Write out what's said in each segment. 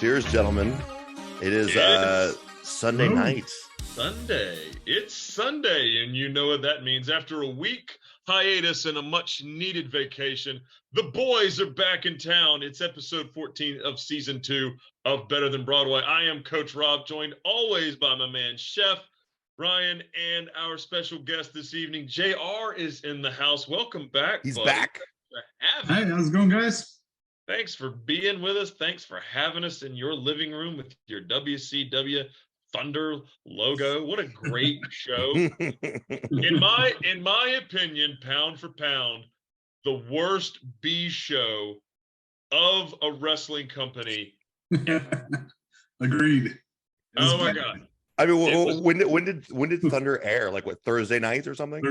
Cheers, gentlemen. It is Sunday night. Sunday. It's Sunday, and you know what that means. After a week hiatus and a much-needed vacation, the boys are back in town. It's episode 14 of season 2 of Better Than Broadway. I am Coach Rob, joined always by my man, Chef Ryan, and our special guest this evening, JR, is in the house. Welcome back. He's buddy. back. Hey, how's it going, guys? Thanks for being with us. Thanks for having us in your living room with your WCW Thunder logo. What a great show. In my opinion, pound for pound, the worst B show of a wrestling company. Agreed. Oh my God. I mean, when did Thunder air? Like what, Thursday nights or something?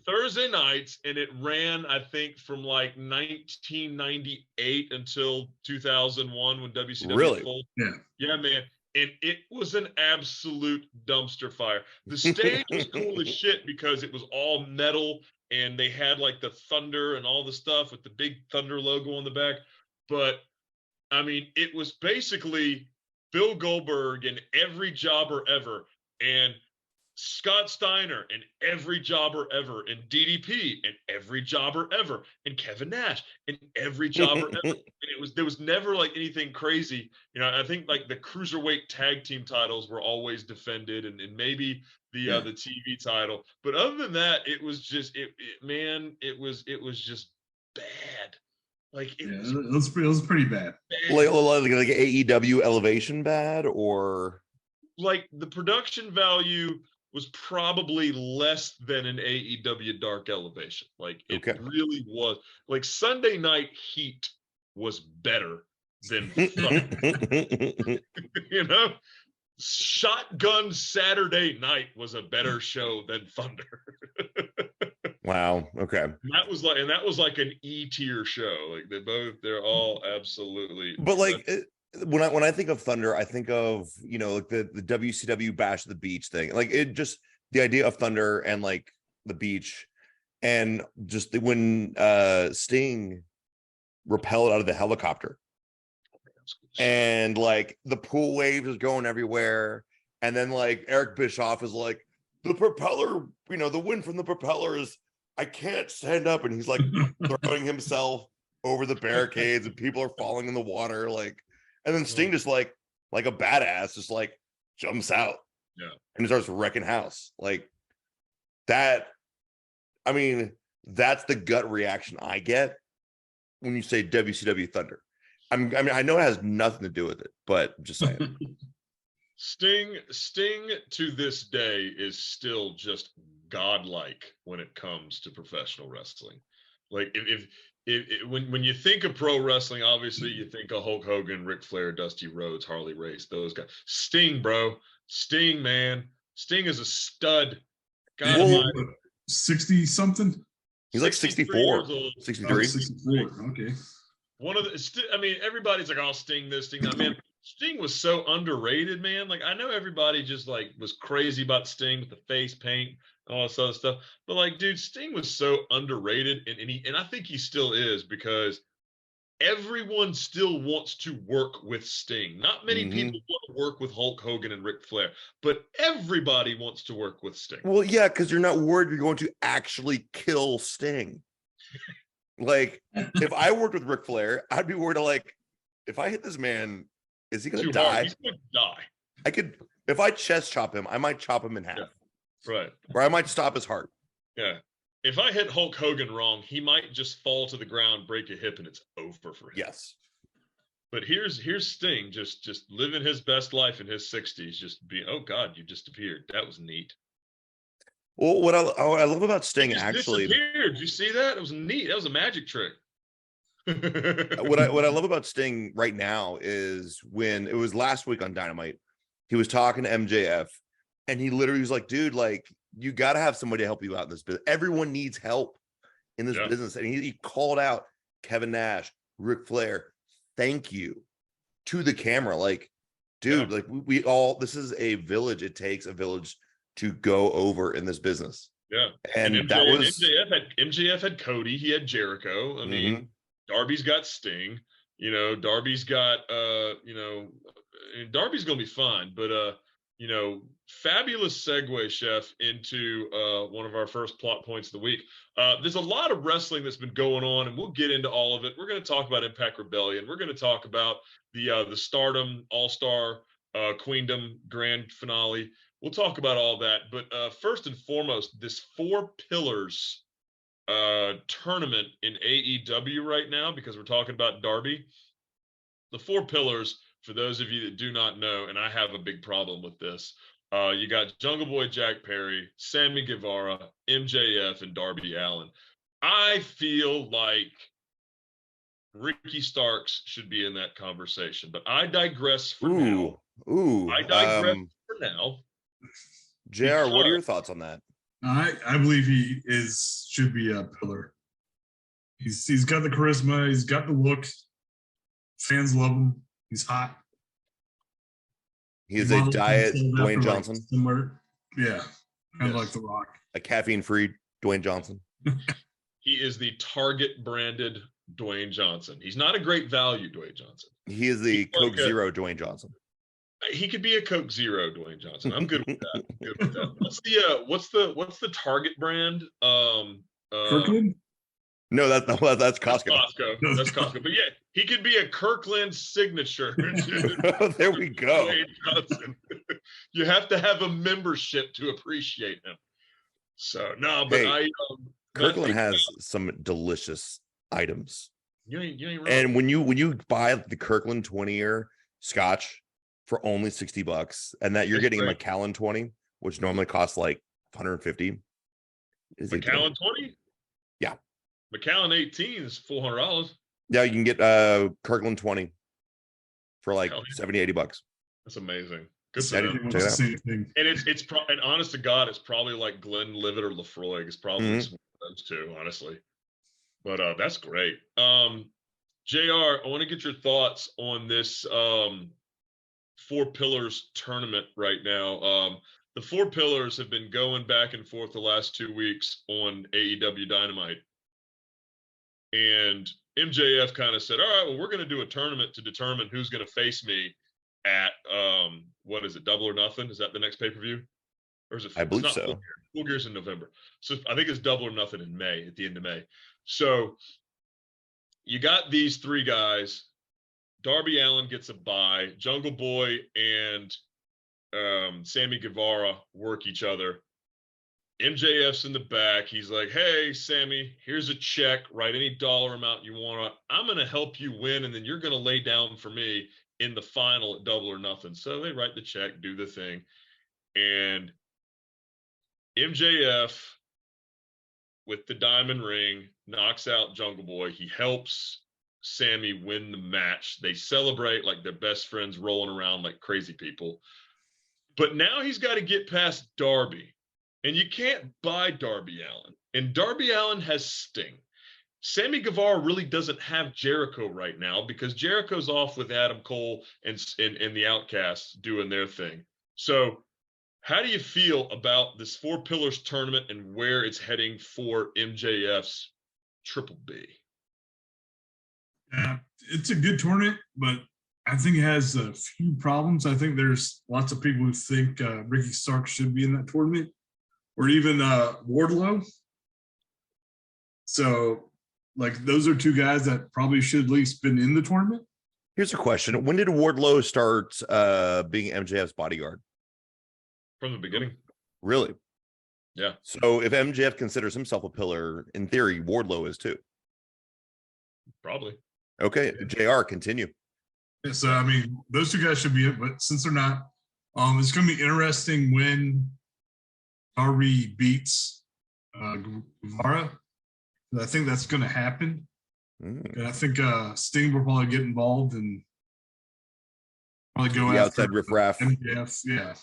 Thursday nights, and it ran, I think, from like 1998 until 2001 when WCW really? folded. Yeah, man. And it was an absolute dumpster fire. The stage was cool as shit because it was all metal and they had like the Thunder and all the stuff with the big Thunder logo on the back. But I mean, it was basically Bill Goldberg and every jobber ever, and Scott Steiner and every jobber ever, and DDP and every jobber ever, and Kevin Nash and every jobber ever. And there was never like anything crazy. You know, I think like the cruiserweight tag team titles were always defended, and maybe the TV title. But other than that, it was just it was just bad. Like it was pretty bad. Like AEW Elevation bad, or like the production value was probably less than an AEW Dark Elevation. Like it really was. Like Sunday Night Heat was better than you know. Shotgun Saturday Night was a better show than Thunder. Wow. Okay. That was like an E tier show. Like they're all absolutely. But like when I think of Thunder, I think of, you know, like the WCW Bash of the Beach thing. Like it just the idea of Thunder and like the beach, and just when Sting rappelled out of the helicopter. And like the pool waves is going everywhere, and then like Eric Bischoff is like, the propeller, you know, the wind from the propeller is, I can't stand up, and he's like throwing himself over the barricades, and people are falling in the water, like, and then Sting just like a badass just like jumps out, and he starts wrecking house like that. I mean, that's the gut reaction I get when you say WCW Thunder. I mean, I know it has nothing to do with it, but I'm just saying. Sting to this day is still just godlike when it comes to professional wrestling. Like when you think of pro wrestling, obviously you think of Hulk Hogan, Ric Flair, Dusty Rhodes, Harley Race, those guys. Sting, bro. Sting, man. Sting is a stud. God, 60 something. He's like 64, 63. 64. Okay. One of the, I mean, everybody's like, "Oh, Sting this, Sting that." Man, Sting was so underrated, man. Like, I know everybody just like was crazy about Sting with the face paint and all this other stuff, but like, dude, Sting was so underrated, and I think he still is, because everyone still wants to work with Sting. Not many people want to work with Hulk Hogan and Ric Flair, but everybody wants to work with Sting. Well, yeah, because you're not worried you're going to actually kill Sting. Like, if I worked with Ric Flair, I'd be worried, like, if I hit this man, is he going to die? He's going to die. I could, if I chest chop him, I might chop him in half. Yeah. Right. Or I might stop his heart. Yeah. If I hit Hulk Hogan wrong, he might just fall to the ground, break a hip, and it's over for him. Yes. But here's Sting, just living his best life in his 60s, just being, oh God, you disappeared. That was neat. Well, what I love about Sting, actually, disappeared. Did you see that? It was neat. That was a magic trick. what I love about Sting right now is when it was last week on Dynamite, he was talking to MJF, and he literally was like, dude, like, you got to have somebody to help you out in this business. Everyone needs help in this business. And he called out Kevin Nash, Ric Flair, thank you, to the camera. Like, dude, like we all, this is a village. It takes a village to go over in this business. Yeah. And that was MJF had Cody, he had Jericho. I mean, Darby's got Sting. You know, Darby's got Darby's gonna be fine, but fabulous segue, Chef, into one of our first plot points of the week. There's a lot of wrestling that's been going on, and we'll get into all of it. We're going to talk about Impact Rebellion. We're going to talk about the Stardom All-Star Queendom Grand Finale. We'll talk about all that. But first and foremost, this Four Pillars tournament in AEW right now, because we're talking about Darby. The Four Pillars, for those of you that do not know, and I have a big problem with this, you got Jungle Boy Jack Perry, Sammy Guevara, MJF, and Darby Allin. I feel like Ricky Starks should be in that conversation, but I digress for now. I digress for now. JR, what are your thoughts on that? I believe he should be a pillar. He's got the charisma, he's got the look. Fans love him. He's hot. He's a diet Dwayne Johnson. Yeah, kind of like The Rock. A caffeine-free Dwayne Johnson. He is the Target branded Dwayne Johnson. He's not a great value Dwayne Johnson. He is the Coke Zero Dwayne Johnson. He could be a Coke Zero Dwayne Johnson. I'm good with that. What's the Target brand? Kirkland? No, that's Costco. That's Costco. But yeah, he could be a Kirkland signature. There we go. You have to have a membership to appreciate him. So no, but Kirkland has some delicious items. You ain't wrong. And when you buy the Kirkland 20-year Scotch for only $60, and that you're getting a Macallan 20, which normally costs like $150. Macallan 20? Yeah. Macallan 18 is $400. Yeah, you can get Kirkland 20 for like $70-$80. That's amazing. Good for them. And and honest to God, it's probably like Glenlivet or Lefroy. It's probably those two, honestly. But that's great. JR, I want to get your thoughts on this Four Pillars tournament right now. The Four Pillars have been going back and forth the last 2 weeks on AEW Dynamite. And MJF kind of said, all right, well, we're going to do a tournament to determine who's going to face me at, what is it, Double or Nothing? Is that the next pay-per-view? Or is it? I believe so. Full Gear's in November. So I think it's Double or Nothing in May, at the end of May. So you got these three guys. Darby Allin gets a bye. Jungle Boy and Sammy Guevara work each other. MJF's in the back. He's like, hey, Sammy, here's a check. Write any dollar amount you want. I'm going to help you win, and then you're going to lay down for me in the final at Double or Nothing. So they write the check, do the thing. And MJF, with the diamond ring, knocks out Jungle Boy. He helps Sammy win the match. They celebrate like they're best friends, rolling around like crazy people. But now he's got to get past Darby. And you can't buy Darby Allin. And Darby Allin has Sting. Sammy Guevara really doesn't have Jericho right now because Jericho's off with Adam Cole and the Outcasts doing their thing. So how do you feel about this Four Pillars tournament and where it's heading for MJF's Triple B? Yeah, it's a good tournament, but I think it has a few problems. I think there's lots of people who think Ricky Starks should be in that tournament. Or even Wardlow. So, like, those are two guys that probably should at least been in the tournament. Here's a question. When did Wardlow start being MJF's bodyguard? From the beginning. Really? Yeah. So if MJF considers himself a pillar, in theory, Wardlow is too. Probably. Okay, JR, continue. Yeah, so, I mean, those two guys should be it, but since they're not, it's going to be interesting when Darby beats Guevara. I think that's going to happen. And I think Sting will probably get involved and probably go the after outside riffraff. MJF. Yeah,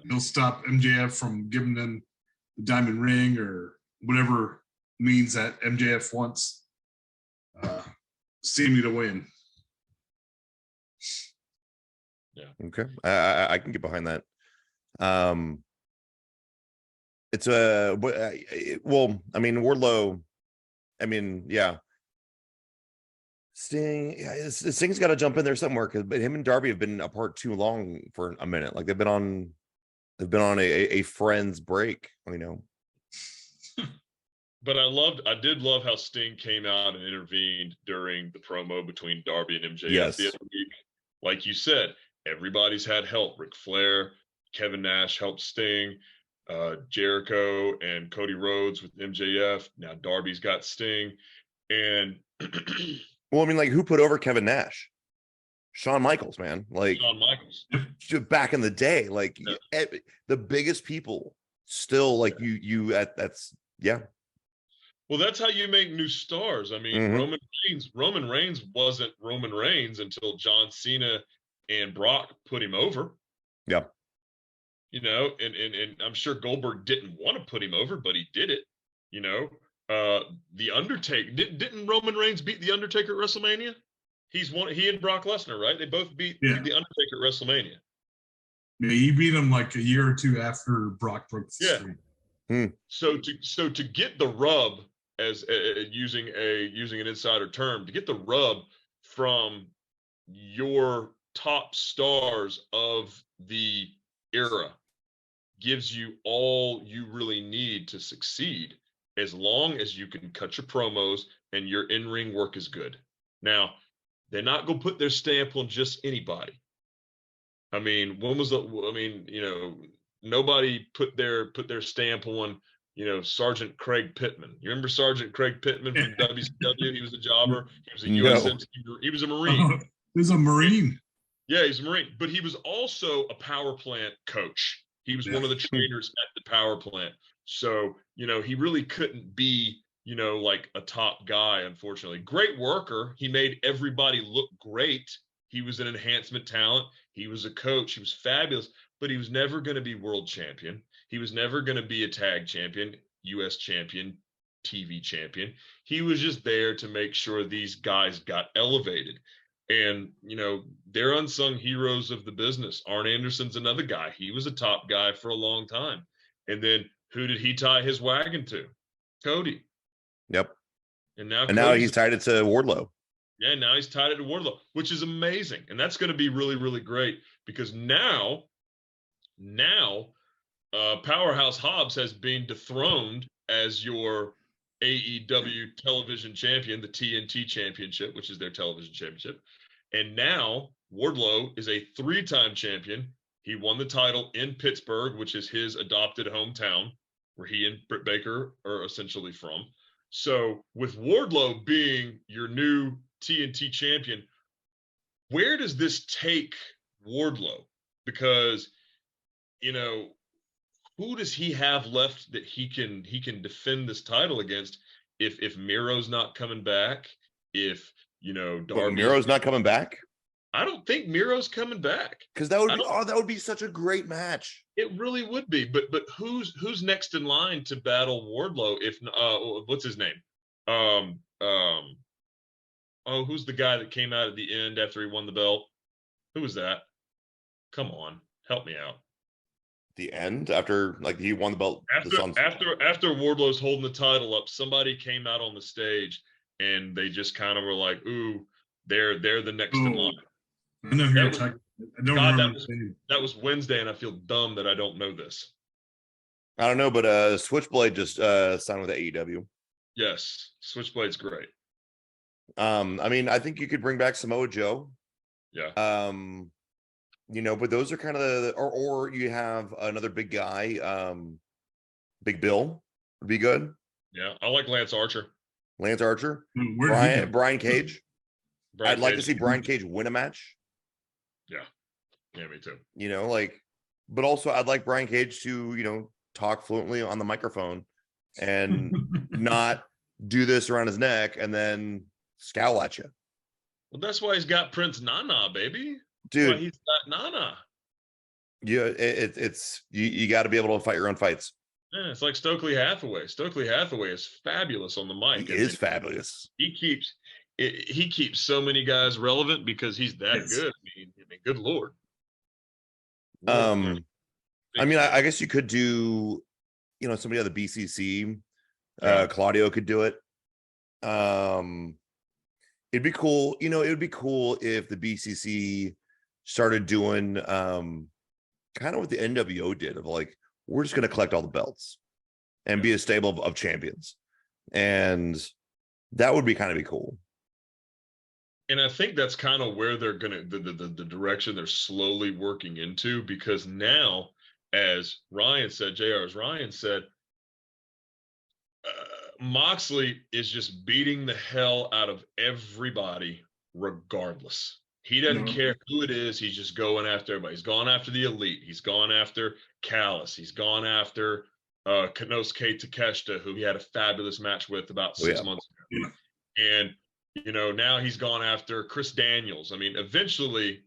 he'll stop MJF from giving them the diamond ring or whatever means that MJF wants Sammy to win. Yeah. Okay, I can get behind that. It's well, I mean, Wardlow, I mean, yeah. Sting, yeah, Sting's got to jump in there somewhere but him and Darby have been apart too long for a minute. Like they've been on a friend's break, you know. But I did love how Sting came out and intervened during the promo between Darby and MJF the Yes. other week. Like you said, everybody's had help. Ric Flair, Kevin Nash helped Sting, Jericho and Cody Rhodes with MJF. Now Darby's got Sting. And Well, I mean, like, who put over Kevin Nash? Shawn Michaels, man. Like, Shawn Michaels. back in the day, like the biggest people still like that's yeah. Well, that's how you make new stars. I mean, Mhm. Roman Reigns wasn't Roman Reigns until John Cena and Brock put him over. Yeah. You know, and I'm sure Goldberg didn't want to put him over, but he did it. You know, the Undertaker didn't Roman Reigns beat the Undertaker at WrestleMania? He and Brock Lesnar, right? They both beat the Undertaker at WrestleMania. Yeah, he beat him like a year or two after Brock broke the streak. So to get the rub, as using an insider term, to get the rub from your top stars of the era gives you all you really need to succeed, as long as you can cut your promos and your in-ring work is good. Now, they're not going to put their stamp on just anybody. I mean, nobody put their stamp on, Sergeant Craig Pittman. You remember Sergeant Craig Pittman from WCW? He was a jobber. He was a USMC. He was a Marine. He was a Marine. Yeah, he's a Marine, but he was also a power plant coach. He was one of the trainers at the power plant. So, he really couldn't be, like a top guy, unfortunately. Great worker. He made everybody look great. He was an enhancement talent. He was a coach. He was fabulous, but he was never going to be world champion. He was never going to be a tag champion, US champion, TV champion. He was just there to make sure these guys got elevated. And, they're unsung heroes of the business. Arn Anderson's another guy. He was a top guy for a long time. And then who did he tie his wagon to? Cody. Yep. And now he's tied it to Wardlow. Yeah, now he's tied it to Wardlow, which is amazing. And that's going to be really, really great, because now Powerhouse Hobbs has been dethroned as your AEW television champion, the TNT championship, which is their television championship. And now Wardlow is a 3-time champion. He won the title in Pittsburgh, which is his adopted hometown, where he and Britt Baker are essentially from. So with Wardlow being your new TNT champion, where does this take Wardlow? Because, who does he have left that he can defend this title against if Miro's not coming back? If Darby, Miro's not coming back? I don't think Miro's coming back, because that would be such a great match. It really would be. But who's next in line to battle Wardlow? If what's his name? Who's the guy that came out at the end after he won the belt? Who was that? Come on, help me out. The end, after he won the belt. After Wardlow's holding the title up, somebody came out on the stage and they just kind of were like, "Ooh, they're the next in line." I know who you're talking. I don't remember. That was Wednesday, and I feel dumb that I don't know this. I don't know, but Switchblade just signed with AEW. Yes, Switchblade's great. I mean, I think you could bring back Samoa Joe. Yeah. But those are kind of or you have another big guy, Big Bill would be good. Yeah, I like Lance Archer. Brian Cage. I'd like to see Brian Cage win a match. Yeah, me too. But also I'd like Brian Cage to, talk fluently on the microphone and not do this around his neck and then scowl at you. Well, that's why he's got Prince Nana, baby. Dude, he's got Nana. Yeah, it's you got to be able to fight your own fights. Yeah, it's like Stokely Hathaway. Stokely Hathaway is fabulous on the mic. He is fabulous. He keeps so many guys relevant because he's that good. I mean, good Lord. I mean, I guess you could do, somebody on the BCC. Claudio could do it. It'd be cool. You know, it would be cool if the BCC started doing kind of what the NWO did of like, we're just going to collect all the belts and be a stable of champions. And that would be kind of be cool. And I think that's kind of where they're gonna the direction they're slowly working into, because now, as Ryan said, Moxley is just beating the hell out of everybody, regardless. He doesn't care who it is. He's just going after everybody. He's gone after the Elite. He's gone after Callis. He's gone after Konosuke Takeshita, who he had a fabulous match with about 6 months ago. And, you know, now he's gone after Chris Daniels. I mean, eventually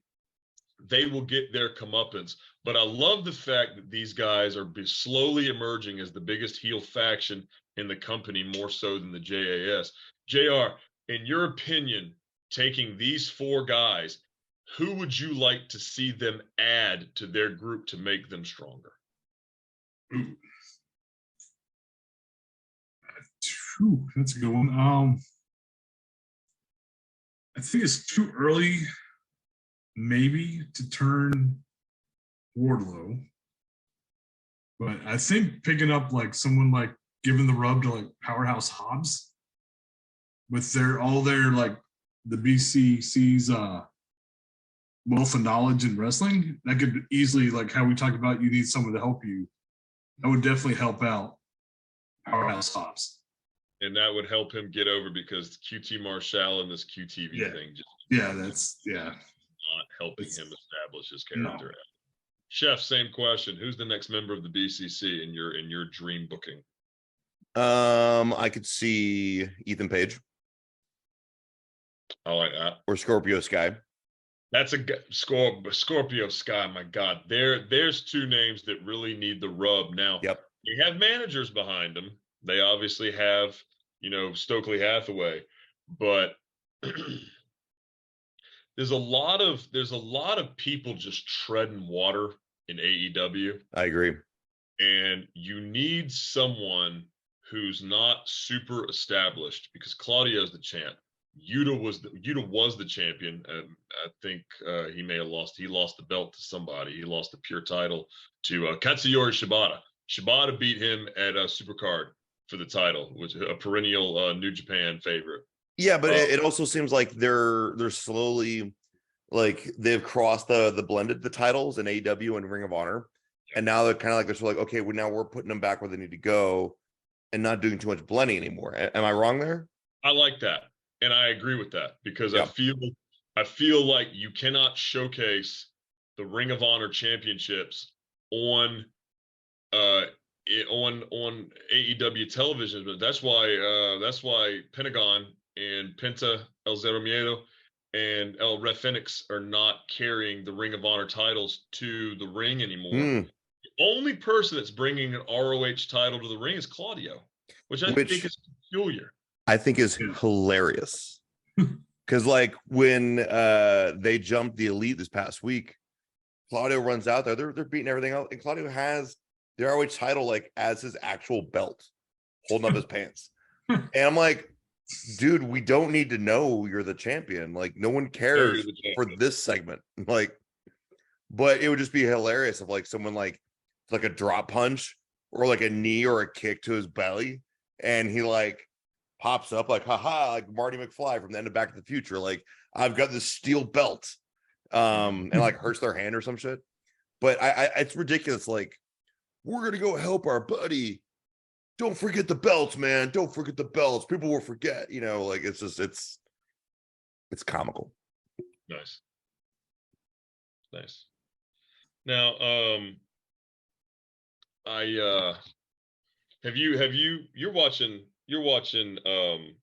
they will get their comeuppance. But I love the fact that these guys are slowly emerging as the biggest heel faction in the company, more so than the JAS. JR, in your opinion, taking these four guys, who would you like to see them add to their group to make them stronger? Ooh, that's a good one. I think it's too early, maybe, to turn Wardlow. But I think picking up like someone like giving the rub to like Powerhouse Hobbs with all their like the BCC's wealth of knowledge in wrestling, that could easily, like how we talked about, you need someone to help you. That would definitely help out Powerhouse Hobbs. And that would help him get over, because QT Marshall and this QTV thing just not helping him establish his character. No. Chef, same question. Who's the next member of the BCC in your dream booking? I could see Ethan Page. I like that. Or Scorpio Sky. That's a Scorpio Sky. My God, there's two names that really need the rub now. Yep. They have managers behind them. They obviously have, you know, Stokely Hathaway, but there's a lot of people just treading water in AEW. I agree. And you need someone who's not super established, because Claudio's the champ. Yuta was the champion. I think he may have lost. He lost the belt to somebody. He lost the pure title to Katsuyori Shibata. Shibata beat him at Supercard for the title, which is a perennial New Japan favorite. Yeah, but it also seems like they're slowly, like, they've crossed the titles in AEW and Ring of Honor, and now they're kind of like, they're sort of like, okay, well, now we're putting them back where they need to go, and not doing too much blending anymore. Am I wrong there? I like that, and I agree with that, because I feel like you cannot showcase the Ring of Honor championships on AEW television. But that's why Pentagon and Penta El Zero Miedo and El Red Phoenix are not carrying the Ring of Honor titles to the ring anymore. The only person that's bringing an ROH title to the ring is Claudio, which I think is peculiar. I think is hilarious. Because like when they jumped the Elite this past week, Claudio runs out there. They're beating everything else, and Claudio has the ROH title like as his actual belt, holding up his pants. And I'm like, dude, we don't need to know you're the champion. Like, no one cares for this segment. Like, but it would just be hilarious if like someone like a drop punch or like a knee or a kick to his belly, and he like pops up like, haha, like Marty McFly from the end of Back to the Future. Like, I've got this steel belt, and like hurts their hand or some shit. But I it's ridiculous. Like, we're gonna go help our buddy. Don't forget the belts, man. Don't forget the belts. People will forget, you know, like it's just, it's comical. Nice. Now, you're watching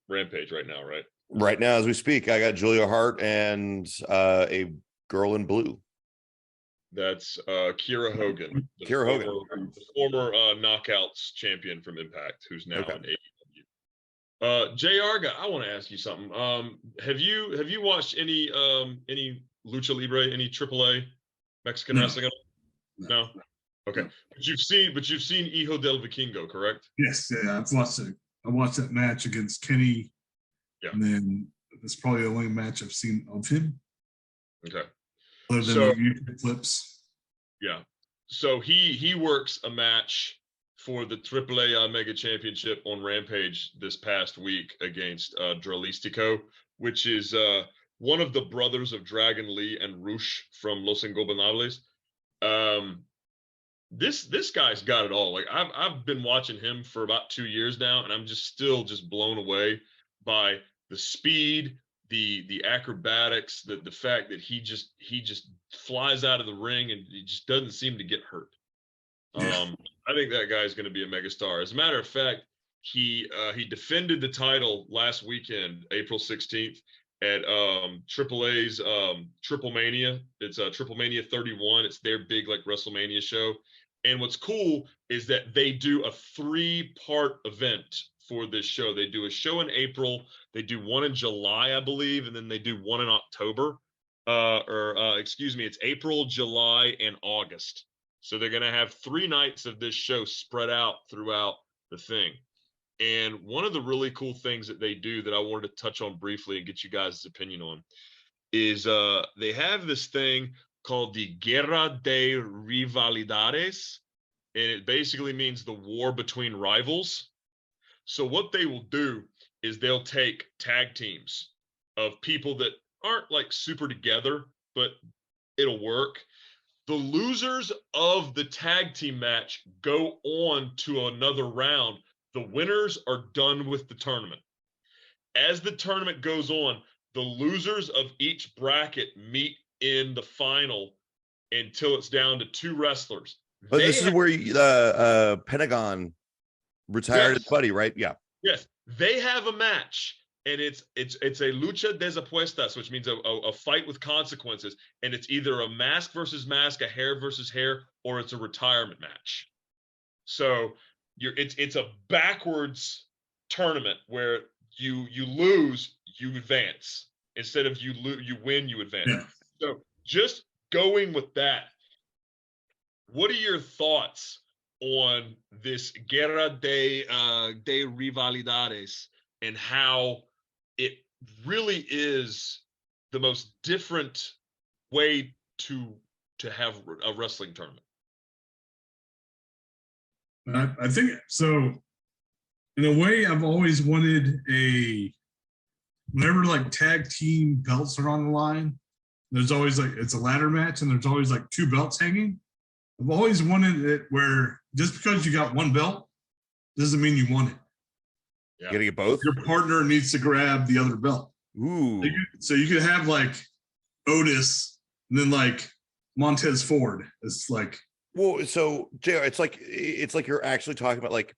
Rampage right now, right? Right now, as we speak, I got Julia Hart and a girl in blue. That's Kiera Hogan. The former Knockouts champion from Impact, who's now in AEW. JR, I want to ask you something. Have you watched any Lucha Libre, any AAA Mexican wrestling? No. Okay. But you've seen Hijo del Vikingo, correct? Yes, yeah, I've watched it. I watched that match against Kenny, and then it's probably the only match I've seen of him. Okay. Other than like YouTube clips. Yeah. So he works a match for the AAA Mega Championship on Rampage this past week against Dralistico, which is one of the brothers of Dragon Lee and Rush from Los Ingobernables. This guy's got it all. Like I've been watching him for about 2 years now, and I'm still blown away by the speed, the acrobatics, the fact that he just flies out of the ring and he just doesn't seem to get hurt. I think that guy's going to be a megastar. As a matter of fact, he defended the title last weekend, April 16th, at AAA's Triple Mania. It's Triple Mania 31. It's their big like WrestleMania show. And what's cool is that they do a 3-part event for this show. They do a show in April, they do one in July, I believe, and then they do one in October. It's April, July, and August. So they're going to have 3 nights of this show spread out throughout the thing. And one of the really cool things that they do that I wanted to touch on briefly and get you guys' opinion on is they have this thing called the Guerra de Rivalidades, and it basically means the war between rivals. So what they will do is they'll take tag teams of people that aren't like super together, but it'll work. The losers of the tag team match go on to another round. The winners are done with the tournament. As the tournament goes on, the losers of each bracket meet in the final until it's down to 2 wrestlers. But this is where Pentagon retired his buddy, right? Yeah. Yes, they have a match, and it's a lucha de apuestas, which means a fight with consequences, and it's either a mask versus mask, a hair versus hair, or it's a retirement match. So it's a backwards tournament where you lose, you advance. Instead of you win, you advance. Yeah. So just going with that, what are your thoughts on this Guerra de Rivalidades and how it really is the most different way to have a wrestling tournament? I think so. In a way, I've always wanted whenever like tag team belts are on the line, there's always like, it's a ladder match and there's always like 2 belts hanging. I've always wanted it where just because you got 1 belt doesn't mean you won it. Yeah. You gotta get both. Your partner needs to grab the other belt. Ooh. So you could have like Otis and then like Montez Ford. It's like, well, so JR, it's like you're actually talking about like,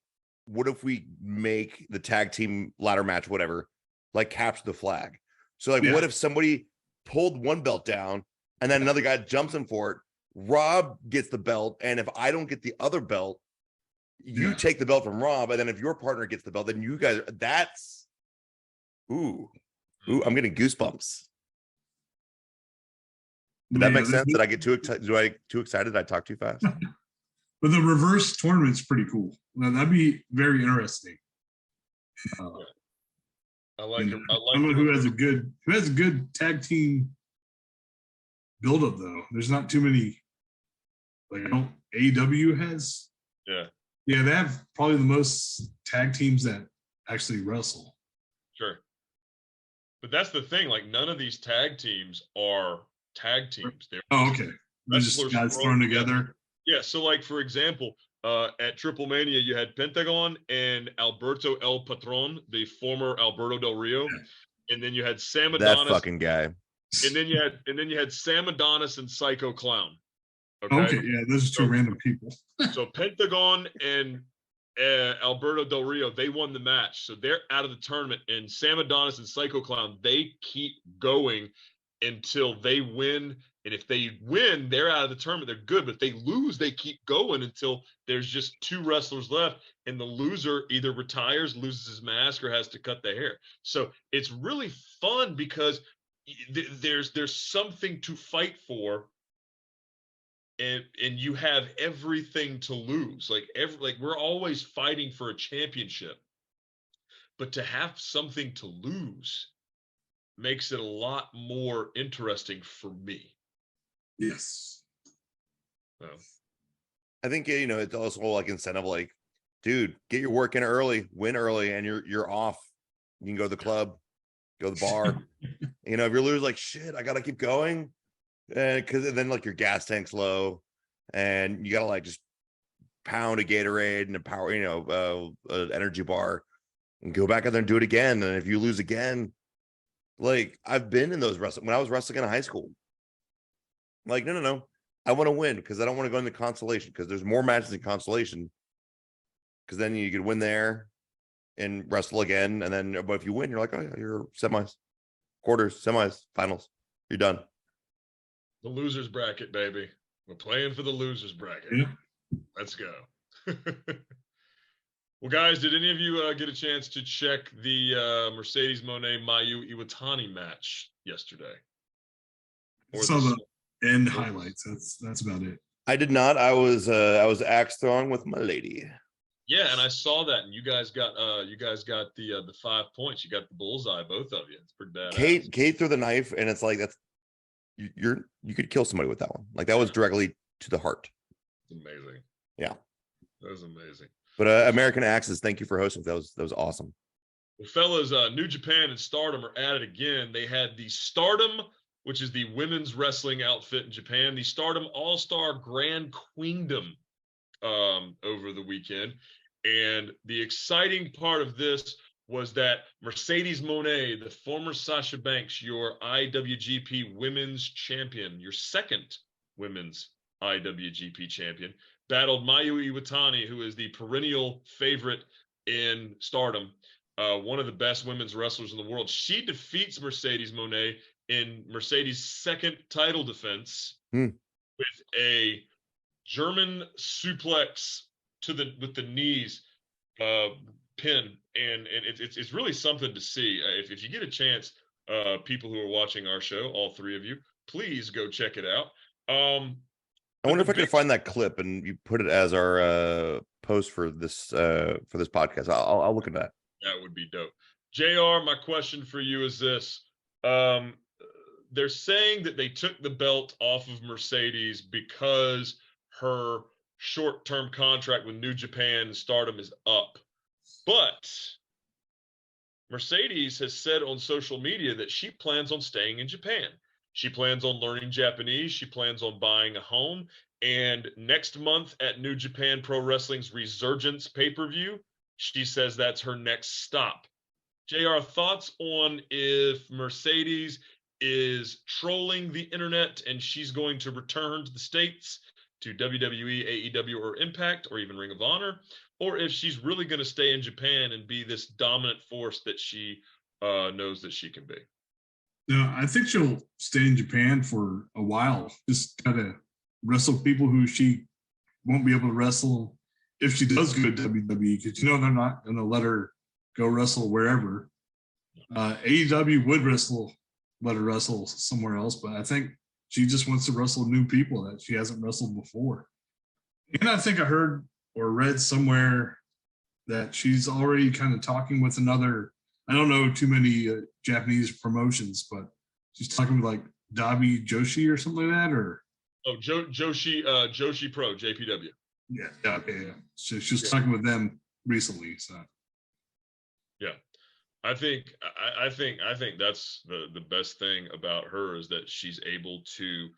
what if we make the tag team ladder match, whatever, like capture the flag? So like, what if somebody pulled 1 belt down and then another guy jumps in for it? Rob gets the belt, and if I don't get the other belt, you take the belt from Rob, and then if your partner gets the belt, then you guys. That's ooh, I'm getting goosebumps. Did that make sense? Did I get too excited? Do I get too excited? Did I talk too fast? But the reverse tournament's pretty cool. Now, that'd be very interesting. I like it. Someone who has a good tag team buildup though. There's not too many. Like AEW has. Yeah. Yeah, they have probably the most tag teams that actually wrestle. Sure. But that's the thing. Like none of these tag teams are tag teams. They're okay. They're just guys thrown together. Yeah. So like for example, at Triple Mania, you had Pentagon and Alberto El Patron, the former Alberto Del Rio, and then you had Sam Adonis. That fucking guy. And then you had Sam Adonis and Psycho Clown. Okay, yeah, those are 2 random people. So Pentagon and Alberto Del Rio, they won the match, so they're out of the tournament. And Sam Adonis and Psycho Clown, they keep going until they win. And if they win, they're out of the tournament. They're good, but if they lose, they keep going until there's just 2 wrestlers left, and the loser either retires, loses his mask, or has to cut the hair. So it's really fun because there's something to fight for, and you have everything to lose. Like we're always fighting for a championship, but to have something to lose makes it a lot more interesting for me. Yes. So, I think it's also like incentive, like, dude, get your work in early, win early, and you're off. You can go to the club, go to the bar. If you're losing, like, shit, I gotta keep going, and because then like your gas tank's low, and you gotta like just pound a Gatorade and a power, an energy bar, and go back out there and do it again. And if you lose again, like I've been in those wrestling when I was wrestling in high school. Like, no. I want to win because I don't want to go into consolation because there's more matches in consolation. Because then you could win there and wrestle again. And then, but if you win, you're like, oh, yeah, you're semis, quarters, semis, finals. You're done. the losers bracket, baby. We're playing for the losers bracket. Yeah. Let's go. Well, guys, did any of you get a chance to check the Mercedes Monet Mayu Iwatani match yesterday? I saw the end highlights. That's about it. I did not. I was axe throwing with my lady. Yeah, and I saw that, and you guys got the 5 points. You got the bullseye, both of you. It's pretty badass. Kate threw the knife, and it's like you could kill somebody with that one. Like that was directly to the heart. It's amazing. Yeah, that was amazing. But American Axes, thank you for hosting. That was awesome. Well, fellas, New Japan and Stardom are at it again. They had the Stardom, which is the women's wrestling outfit in Japan, the Stardom All-Star Grand Queendom over the weekend. And the exciting part of this was that Mercedes Monet, the former Sasha Banks, your IWGP Women's Champion, your second Women's IWGP Champion, battled Mayu Iwatani, who is the perennial favorite in Stardom, one of the best women's wrestlers in the world. She defeats Mercedes Monet in Mercedes' second title defense with a German suplex with the knees pin, and it's really something to see. If you get a chance, people who are watching our show, all three of you, please go check it out. I wonder if I could find that clip and you put it as our post for this podcast. I'll look at that. That would be dope. JR, my question for you is this. They're saying that they took the belt off of Mercedes because her short-term contract with New Japan and Stardom is up. But Mercedes has said on social media that she plans on staying in Japan. She plans on learning Japanese. She plans on buying a home. And next month at New Japan Pro Wrestling's Resurgence pay-per-view, she says that's her next stop. JR, thoughts on if Mercedes is trolling the internet and she's going to return to the States, to WWE, AEW, or Impact, or even Ring of Honor, or if she's really going to stay in Japan and be this dominant force that she knows that she can be? No, I think she'll stay in Japan for a while. Just kind of wrestle people who she won't be able to wrestle if she does go to WWE, because they're not going to let her go wrestle wherever. AEW would let her wrestle somewhere else, but I think she just wants to wrestle new people that she hasn't wrestled before. And I think I heard or read somewhere that she's already kind of talking with another, I don't know too many Japanese promotions, but she's talking with like Dabi Joshi or something like that, or Joshi Pro, JPW. Yeah. So she was talking with them recently. So yeah, I think that's the best thing about her is that she's able to,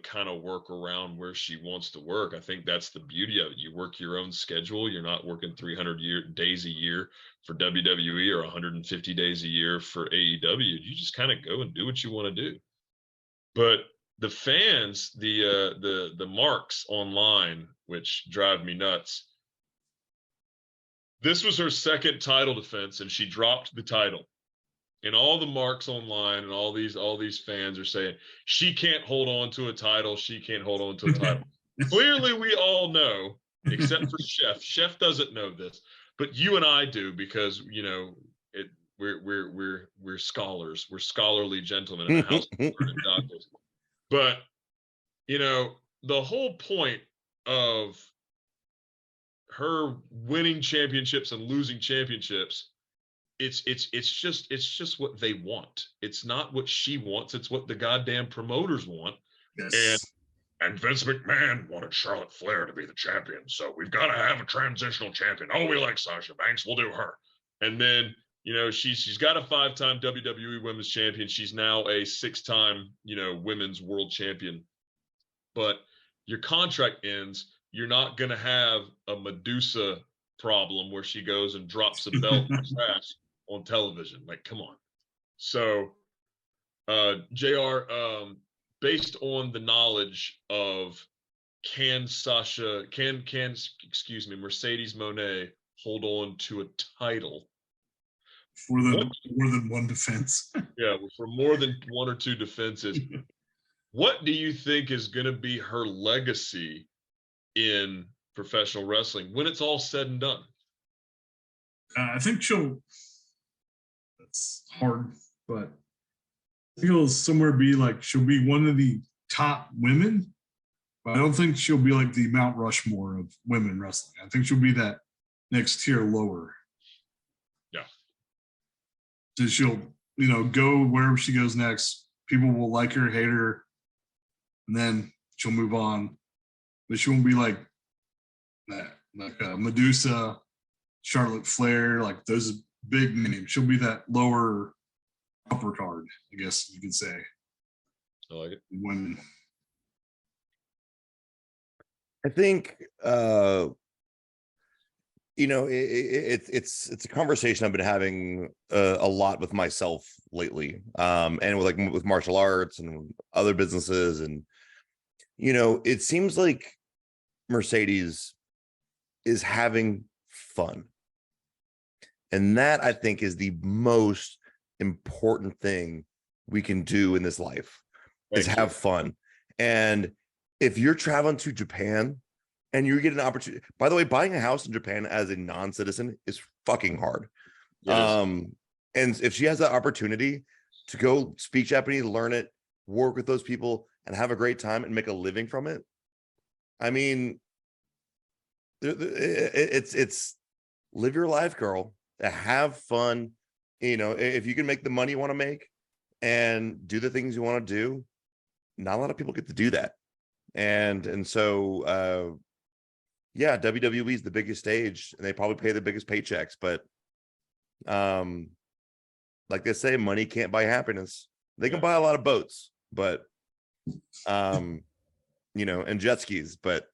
kind of work around where she wants to work. I think that's the beauty of it. You work your own schedule. You're not working 300 days a year for WWE or 150 days a year for AEW. You just kind of go and do what you want to do. But the fans, the marks online, which drive me nuts. This was her second title defense, and she dropped the title. And all the marks online and all these fans are saying she can't hold on to a title. She can't hold on to a title. Clearly, we all know, except for Chef. Chef doesn't know this, but you and I do, because we're scholars. We're scholarly gentlemen in the house of learned doctors. But the whole point of her winning championships and losing championships it's just what they want. It's not what she wants. It's what the goddamn promoters want. And Yes. and Vince McMahon wanted Charlotte Flair to be the champion, so we've got to have a transitional champion. Oh, we like Sasha Banks. We'll do her. And then she's got a 5-time WWE Women's Champion. She's now a 6-time Women's World Champion. But your contract ends. You're not gonna have a Medusa problem where she goes and drops a belt in trash on television. Like, come on. So, JR, based on the knowledge of Mercedes Monet hold on to a title For the more than one defense. yeah, for more than one or two defenses? What do you think is going to be her legacy in professional wrestling when it's all said and done? I think that's hard, but I think it'll somewhere be like she'll be one of the top women, but I don't think she'll be like the Mount Rushmore of women wrestling. I think she'll be that next tier lower. Yeah. So she'll, go wherever she goes next. People will like her, hate her, and then she'll move on. But she won't be like that, like Medusa, Charlotte Flair, like those big names. She'll be that lower upper card, I guess you could say. I like it. Women. I think it's a conversation I've been having a lot with myself lately, and with martial arts and other businesses, and it seems like Mercedes is having fun, and that I think is the most important thing we can do in this life is have fun. And if you're traveling to Japan and you get an opportunity, by the way, buying a house in Japan as a non-citizen is fucking hard. And if she has that opportunity to go speak Japanese, learn it, work with those people, and have a great time and make a living from it, I mean, it's live your life, girl. Have fun. If you can make the money you want to make and do the things you want to do, not a lot of people get to do that. And so yeah, WWE is the biggest stage and they probably pay the biggest paychecks, but like they say, money can't buy happiness. They can buy a lot of boats, but and jet skis, but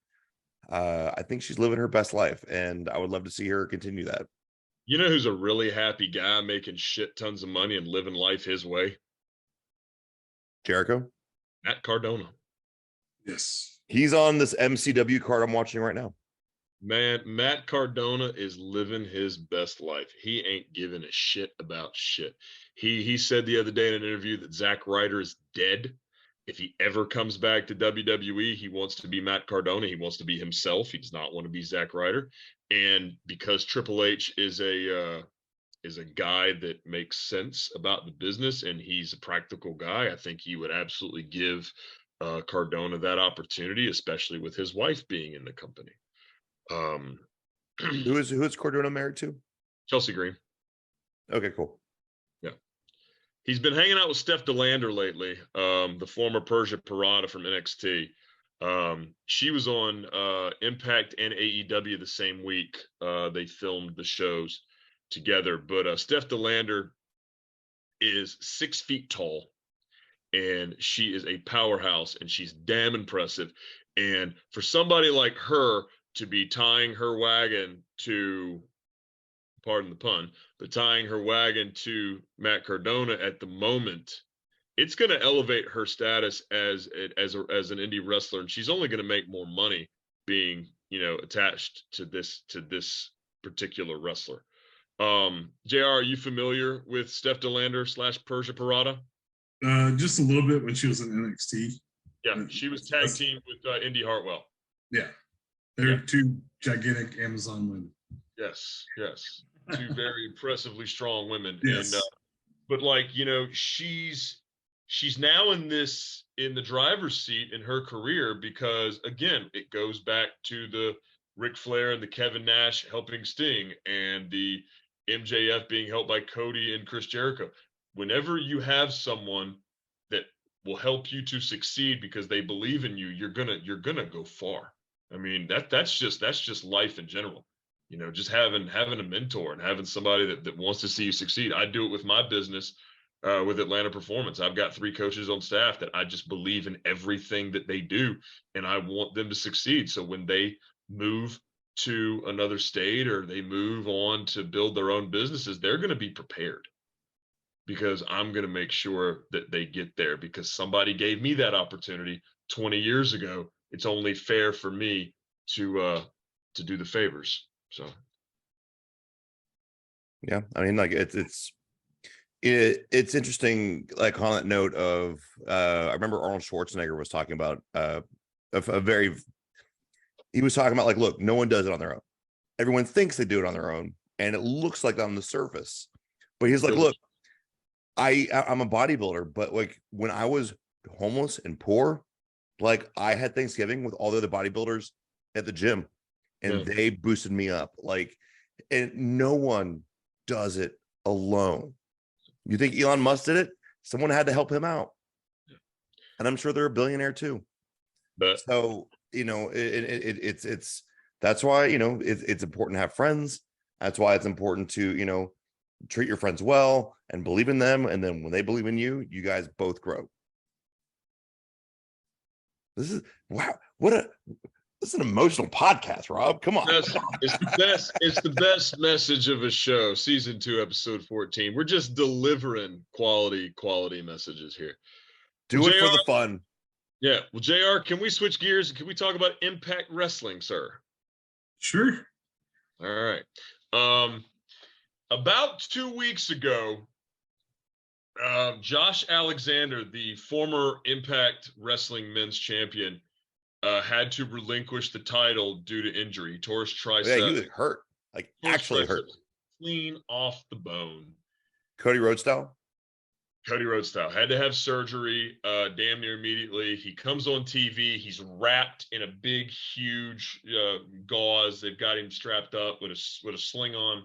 I think she's living her best life, and I would love to see her continue that. You know who's a really happy guy making shit tons of money and living life his way? Jericho? Matt Cardona. Yes. He's on this MCW card I'm watching right now. Man, Matt Cardona is living his best life. He ain't giving a shit about shit. He said the other day in an interview that Zack Ryder is dead. If he ever comes back to WWE, he wants to be Matt Cardona. He wants to be himself. He does not want to be Zack Ryder. And because Triple H is a guy that makes sense about the business and he's a practical guy, I think he would absolutely give Cardona that opportunity, especially with his wife being in the company. Who is Cardona married to? Chelsea Green. Okay, cool. Yeah. He's been hanging out with Steph DeLander lately, the former Persia Parada from NXT. She was on Impact and AEW the same week. They filmed the shows together, but Steph DeLander is 6 feet tall and she is a powerhouse and she's damn impressive. And for somebody like her to be tying her wagon to, pardon the pun, but tying her wagon to Matt Cardona at the moment, it's going to elevate her status as an indie wrestler, and she's only going to make more money being, attached to this particular wrestler. JR, are you familiar with Steph DeLander / Persia Parada? Just a little bit when she was in NXT. Yeah, she was tag teamed with Indy Hartwell. Yeah, they're two gigantic Amazon women. Yes, two very impressively strong women. Yes. And but she's now in the driver's seat in her career because, again, it goes back to the Ric Flair and the Kevin Nash helping Sting and the MJF being helped by Cody and Chris Jericho. Whenever you have someone that will help you to succeed because they believe in you, you're gonna go far. I mean, that's just life in general. You know, just having a mentor and having somebody that wants to see you succeed. I do it with my business, with Atlanta Performance. I've got 3 coaches on staff that I just believe in everything that they do, and I want them to succeed. So when they move to another state or they move on to build their own businesses, they're going to be prepared, because I'm going to make sure that they get there because somebody gave me that opportunity 20 years ago. It's only fair for me to do the favors. So Yeah, I mean, like it's interesting. Like on that note of, I remember Arnold Schwarzenegger was talking about he was talking about like, look, no one does it on their own. Everyone thinks they do it on their own, and it looks like that on the surface. But he's like, look, I'm a bodybuilder, but like when I was homeless and poor, like I had Thanksgiving with all the other bodybuilders at the gym, and they boosted me up. Like, and no one does it alone. You think Elon Musk did it? Someone had to help him out, and I'm sure they're a billionaire too. But so you know, it's that's why, you know, it's important to have friends. That's why it's important to, you know, treat your friends well and believe in them, and then when they believe in you, you guys both grow. This is wow, this is an emotional podcast, Rob. Come on. It's the best message of a show. Season 2, episode 14. We're just delivering quality messages here. Do it for the fun. Yeah. Well, JR, can we switch gears? Can we talk about Impact Wrestling, sir? Sure. All right. About 2 weeks ago, Josh Alexander, the former Impact Wrestling men's champion, had to relinquish the title due to injury. He tore his tricep. Yeah, he was hurt. Like actually hurt. Clean off the bone. Cody Rhodes style? Cody Rhodes style. Had to have surgery damn near immediately. He comes on TV. He's wrapped in a big, huge gauze. They've got him strapped up with a sling on.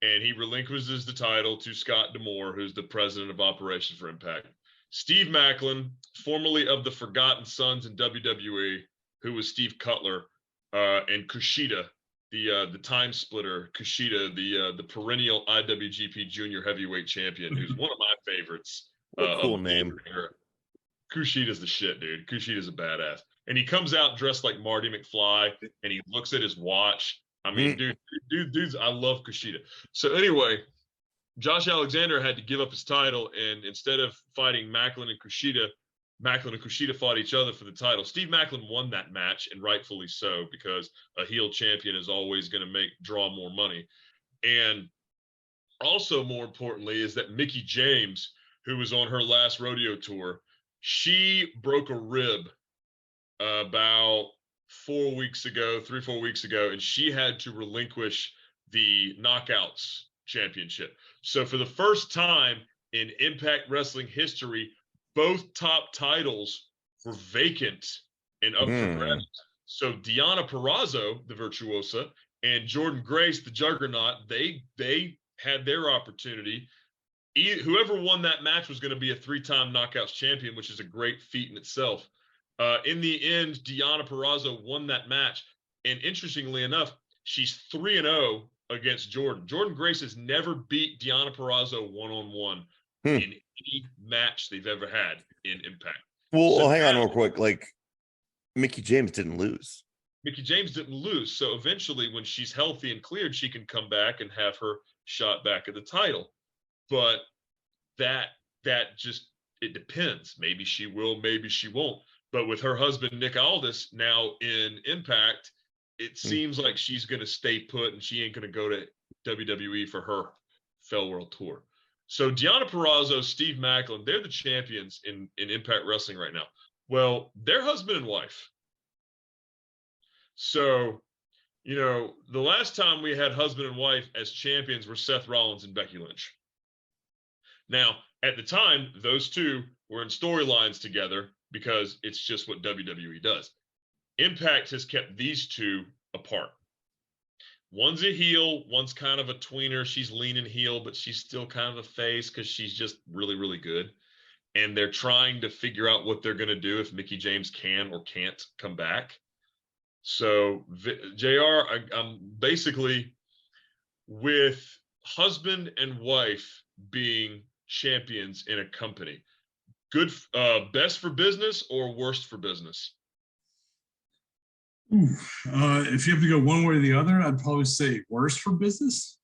And he relinquishes the title to Scott D'Amore, who's the president of operations for Impact. Steve Macklin, formerly of the Forgotten Sons in WWE, who was Steve Cutler, and Kushida, the time splitter, Kushida, the perennial IWGP Junior Heavyweight Champion, who's one of my favorites. What a cool name. Kushida's the shit, dude. Kushida's a badass. And he comes out dressed like Marty McFly, and he looks at his watch. I mean, dudes, I love Kushida. So anyway, Josh Alexander had to give up his title, and instead of fighting Macklin and Kushida fought each other for the title. Steve Macklin won that match, and rightfully so, because a heel champion is always going to draw more money. And also, more importantly, is that Mickie James, who was on her last rodeo tour, she broke a rib about 4 weeks ago, 3-4 weeks ago, and she had to relinquish the Knockouts championship. So for the first time in Impact Wrestling history, both top titles were vacant and up for grabs. So Deonna Purrazzo, the Virtuosa, and Jordynne Grace, the Juggernaut, they had their opportunity. Whoever won that match was going to be a 3-time Knockouts champion, which is a great feat in itself. In the end, Deonna Purrazzo won that match. And interestingly enough, she's 3-0 against Jordynne. Jordynne Grace has never beat Deonna Purrazzo one-on-one in any match they've ever had in Impact. Well, hang on real quick. Like, Mickie James didn't lose. Mickie James didn't lose. So eventually, when she's healthy and cleared, she can come back and have her shot back at the title. But that just, it depends. Maybe she will, maybe she won't. But with her husband, Nick Aldis, now in Impact, it seems like she's going to stay put and she ain't going to go to WWE for her Fell World Tour. So Deonna Purrazzo, Steve Macklin, they're the champions in Impact Wrestling right now. Well, they're husband and wife. So, you know, the last time we had husband and wife as champions were Seth Rollins and Becky Lynch. Now, at the time, those two were in storylines together because it's just what WWE does. Impact has kept these two apart. One's a heel, one's kind of a tweener. She's leaning heel, but she's still kind of a face because she's just really, really good. And they're trying to figure out what they're going to do if Mickie James can or can't come back. So JR, I'm basically with husband and wife being champions in a company. Good, best for business or worst for business? Ooh, if you have to go one way or the other, I'd probably say worse for business.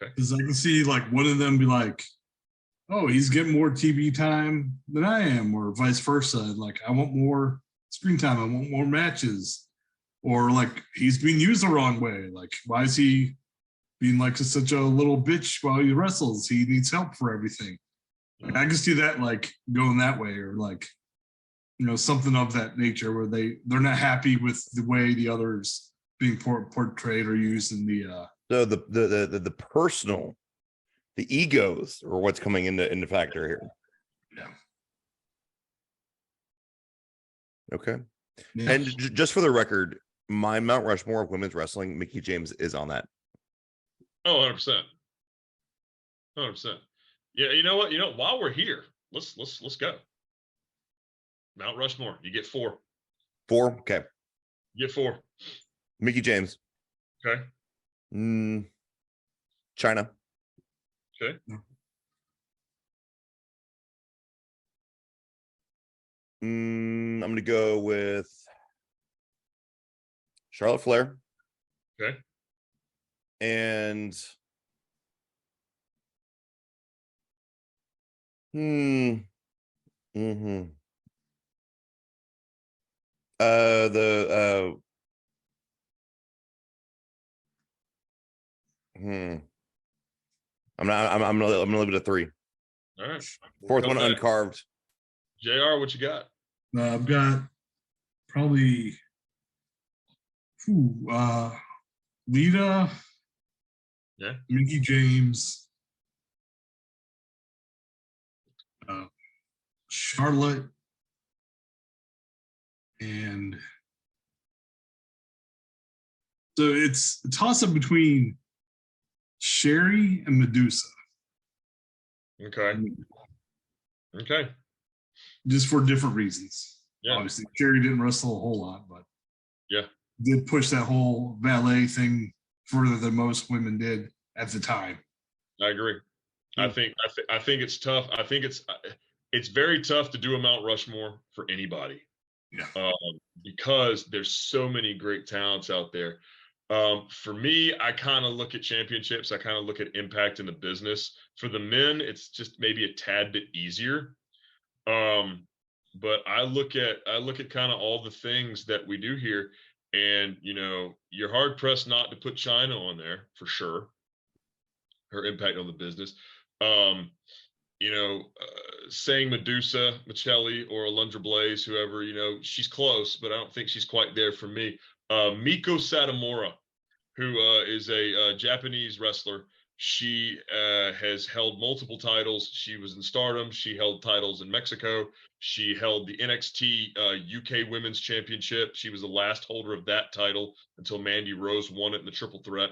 Okay. Because I can see like one of them be like, oh, he's getting more TV time than I am, or vice versa. Like, I want more screen time. I want more matches. Or like, he's being used the wrong way. Like, why is he being like such a little bitch while he wrestles? He needs help for everything. I can see that like going that way, or like, something of that nature where they're not happy with the way the others being portrayed or used in the So the personal, the egos are what's coming into factor here. Yeah. Okay. Yeah. And just for the record, my Mount Rushmore of women's wrestling, Mickie James is on that. Oh, 100%. 100%. Yeah, you know what? While we're here, let's go. Mount Rushmore. You get 4. 4. Okay. You get 4. Mickie James. Okay. China. Okay. I'm gonna go with Charlotte Flair. Okay. And the I'm gonna leave it at 3. All right. 4th one uncarved. JR, what you got? I've got probably Lita, Yeah. Mickie James, Charlotte, and so it's a toss up between Sherry and Medusa. Okay. Okay. Just for different reasons. Yeah. Obviously, Sherry didn't wrestle a whole lot, but yeah, did push that whole ballet thing further than most women did at the time. I agree. I think it's tough. I think it's very tough to do a Mount Rushmore for anybody. Yeah. Because there's so many great talents out there. For me, I kind of look at championships. I kind of look at impact in the business. For the men, it's just maybe a tad bit easier. But I look at kind of all the things that we do here, and you're hard pressed not to put China on there for sure. Her impact on the business. Saying Medusa, Michelli, or Alundra Blaze, whoever, she's close, but I don't think she's quite there for me. Miko Satomura, who is a Japanese wrestler. She has held multiple titles. She was in Stardom. She held titles in Mexico. She held the NXT UK Women's Championship. She was the last holder of that title until Mandy Rose won it in the Triple Threat.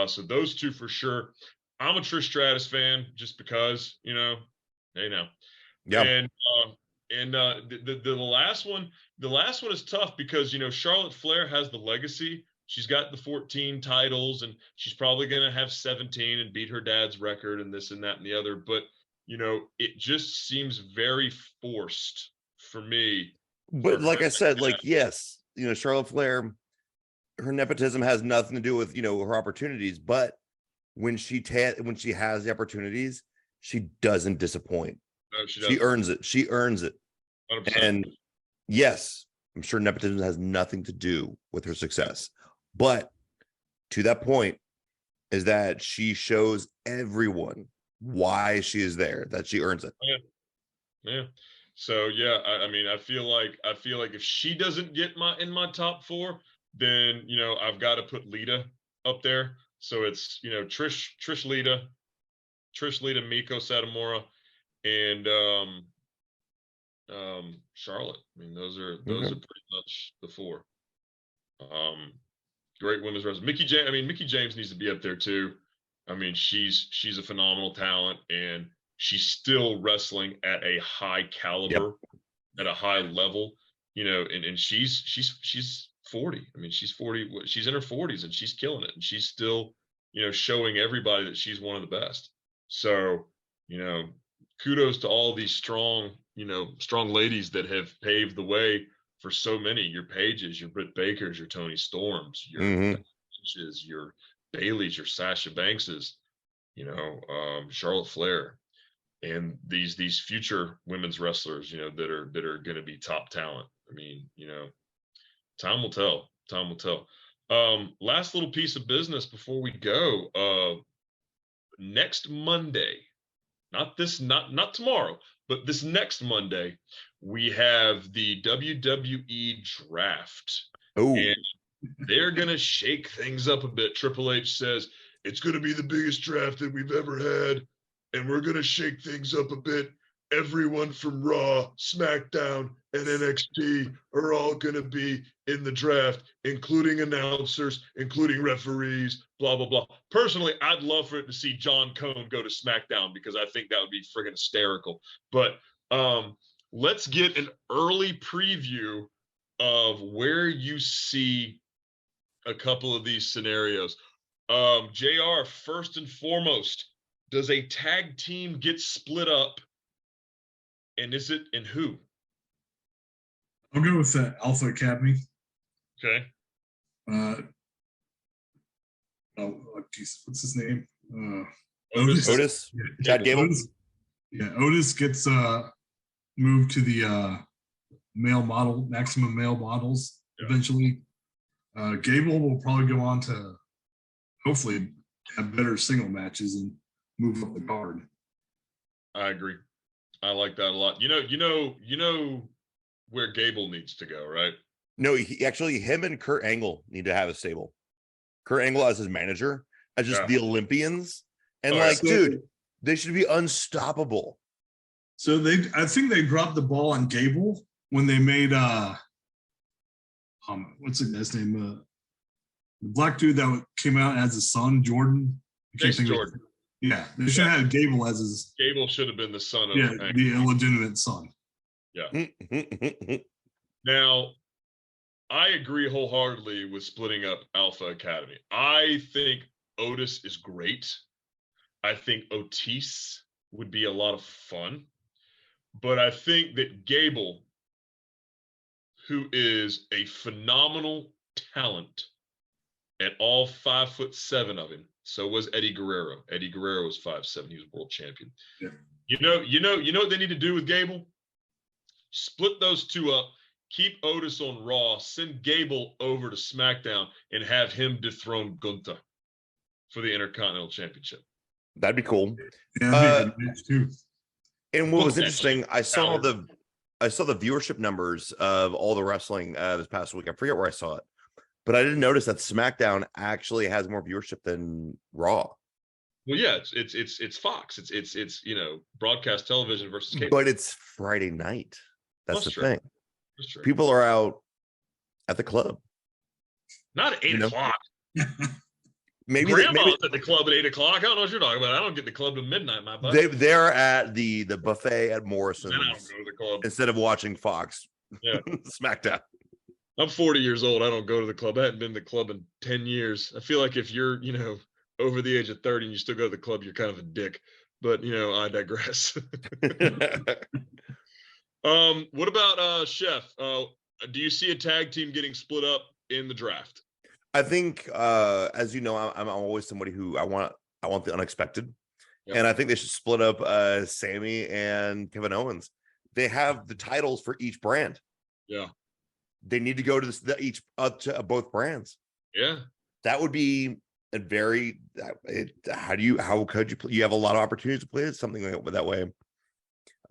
So those two for sure. I'm a Trish Stratus fan just because, hey now. Yeah. And the last one is tough because Charlotte Flair has the legacy. She's got the 14 titles, and she's probably going to have 17 and beat her dad's record and this and that and the other. But it just seems very forced for me. But like I said, yes, Charlotte Flair, her nepotism has nothing to do with her opportunities, but when she has the opportunities, she doesn't disappoint. No, she earns it. She earns it. 100%. And yes, I'm sure nepotism has nothing to do with her success. But to that point is that she shows everyone why she is there, that she earns it. Yeah. So yeah, I mean, I feel like if she doesn't get in my top 4, then I've got to put Lita up there. So it's Trish Lita, Miko Satomura, and Charlotte. I mean, those are pretty much the 4. Great women's wrestler. Mickey James. I mean, Mickey James needs to be up there too. I mean, she's a phenomenal talent, and she's still wrestling at a high caliber, at a high level. You know, and she's 40. I mean, she's 40. She's in her 40s, and she's killing it. And she's still, showing everybody that she's one of the best. So, kudos to all these strong ladies that have paved the way for so many. Your Paiges, your Britt Bakers, your Tony Storms, your Lynches, your Baileys, your Sasha Bankses, Charlotte Flair, and these future women's wrestlers, that are going to be top talent. I mean, time will tell. Time will tell. Last little piece of business before we go. Next Monday, not tomorrow, but this next Monday, we have the WWE draft. Oh, and they're gonna shake things up a bit. Triple H says it's gonna be the biggest draft that we've ever had, and we're gonna shake things up a bit. Everyone from Raw, SmackDown, and NXT are all going to be in the draft, including announcers, including referees, blah, blah, blah. Personally, I'd love for it to see John Cone go to SmackDown, because I think that would be friggin' hysterical. But let's get an early preview of where you see a couple of these scenarios. JR, first and foremost, does a tag team get split up? And is it in who? I'll go with the Alpha Academy. Okay. Geez, what's his name? Otis. Yeah, Chad Gable. Otis gets moved to the maximum male models eventually. Gable will probably go on to hopefully have better single matches and move up the card. I agree. I like that a lot. You know where Gable needs to go, right? No, him and Kurt Angle need to have a stable. Kurt Angle as his manager, as just the Olympians, and dude, they should be unstoppable. So I think they dropped the ball on Gable when they made what's the guy's name? The black dude that came out as his son, Jordan. Jordan. Yeah, they should have had Gable as his. Gable should have been the son of the illegitimate son. Yeah. Now, I agree wholeheartedly with splitting up Alpha Academy. I think Otis is great. I think Otis would be a lot of fun. But I think that Gable, who is a phenomenal talent at all 5'7" of him. So was Eddie Guerrero. Eddie Guerrero was 5'7". He was world champion. Yeah. You know what they need to do with Gable? Split those two up. Keep Otis on Raw. Send Gable over to SmackDown and have him dethrone Gunther for the Intercontinental Championship. That'd be cool. Yeah, too. And what was interesting, I saw the viewership numbers of all the wrestling this past week. I forget where I saw it, but I didn't notice that SmackDown actually has more viewership than Raw. Well, yeah, it's Fox. It's broadcast television versus cable. But it's Friday night. That's the thing. That's true. People are out at the club. Not at 8 o'clock. Maybe Grandma's at the club at 8 o'clock. I don't know what you're talking about. I don't get the club till midnight, my buddy. They're at the buffet at Morrison's. Then I don't go to the club instead of watching Fox. Yeah. SmackDown. I'm 40 years old. I don't go to the club. I hadn't been to the club in 10 years. I feel like if you're, over the age of 30 and you still go to the club, you're kind of a dick. But, I digress. What about Chef? Do you see a tag team getting split up in the draft? I think, as you know, I'm always somebody who I want the unexpected. Yep. And I think they should split up Sammy and Kevin Owens. They have the titles for each brand. Yeah. They need to go to to both brands. Yeah. That would be a very, how could you have a lot of opportunities to play something like that way.